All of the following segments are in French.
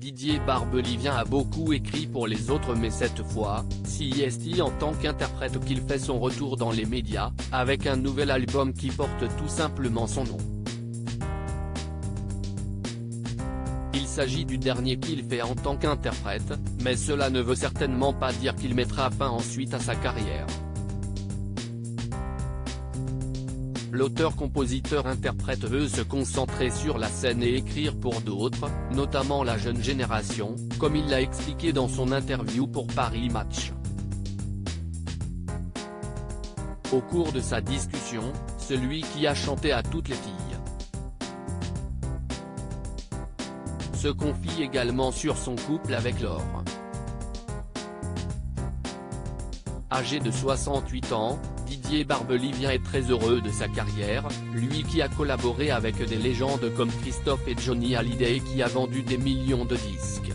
Didier Barbelivien a beaucoup écrit pour les autres, mais cette fois, c'est en tant qu'interprète qu'il fait son retour dans les médias, avec un nouvel album qui porte tout simplement son nom. Il s'agit du dernier qu'il fait en tant qu'interprète, mais cela ne veut certainement pas dire qu'il mettra fin ensuite à sa carrière. L'auteur-compositeur-interprète veut se concentrer sur la scène et écrire pour d'autres, notamment la jeune génération, comme il l'a expliqué dans son interview pour Paris Match. Au cours de sa discussion, celui qui a chanté à toutes les filles se confie également sur son couple avec Laure. Âgé de 68 ans, Didier Barbelivien est très heureux de sa carrière, lui qui a collaboré avec des légendes comme Christophe et Johnny Hallyday et qui a vendu des millions de disques.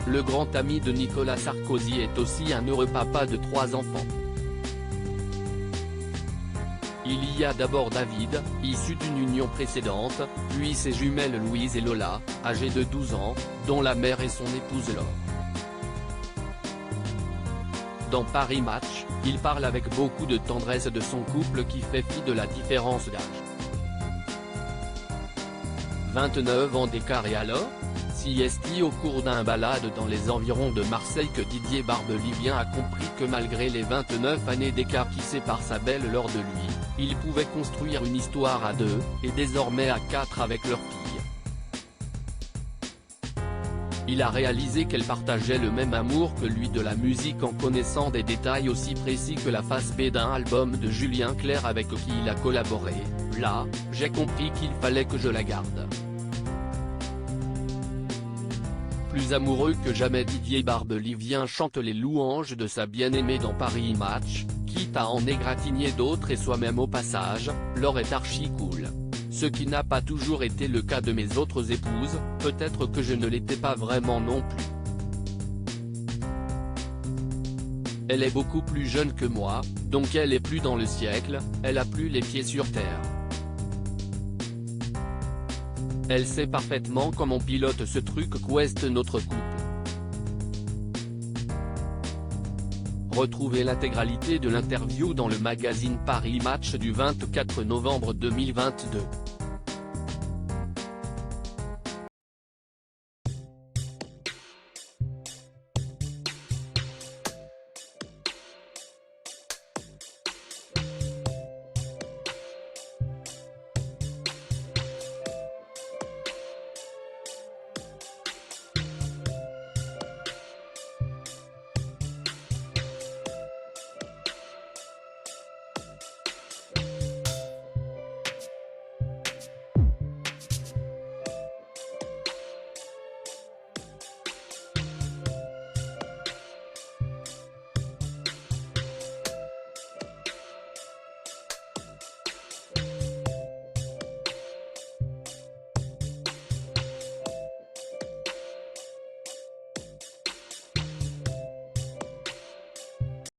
Le grand ami de Nicolas Sarkozy est aussi un heureux papa de 3 enfants. Il y a d'abord David, issu d'une union précédente, puis ses jumelles Louise et Lola, âgées de 12 ans, dont la mère est son épouse Laure. Dans Paris Match, il parle avec beaucoup de tendresse de son couple qui fait fi de la différence d'âge. 29 ans d'écart et alors ? C'est au cours d'un balade dans les environs de Marseille que Didier Barbelivien a compris que malgré les 29 années d'écart qui séparent sa belle Laure de lui, il pouvait construire une histoire à 2, et désormais à 4 avec leur fille. Il a réalisé qu'elle partageait le même amour que lui de la musique en connaissant des détails aussi précis que la face B d'un album de Julien Clerc avec qui il a collaboré. Là, j'ai compris qu'il fallait que je la garde. Plus amoureux que jamais, Didier Barbelivien chante les louanges de sa bien-aimée dans Paris Match, quitte à en égratigner d'autres et soi-même au passage. Laure est archi cool. Ce qui n'a pas toujours été le cas de mes autres épouses, peut-être que je ne l'étais pas vraiment non plus. Elle est beaucoup plus jeune que moi, donc elle est plus dans le siècle, elle a plus les pieds sur terre. Elle sait parfaitement comment on pilote ce truc qu'est notre couple. Retrouvez l'intégralité de l'interview dans le magazine Paris Match du 24 novembre 2022.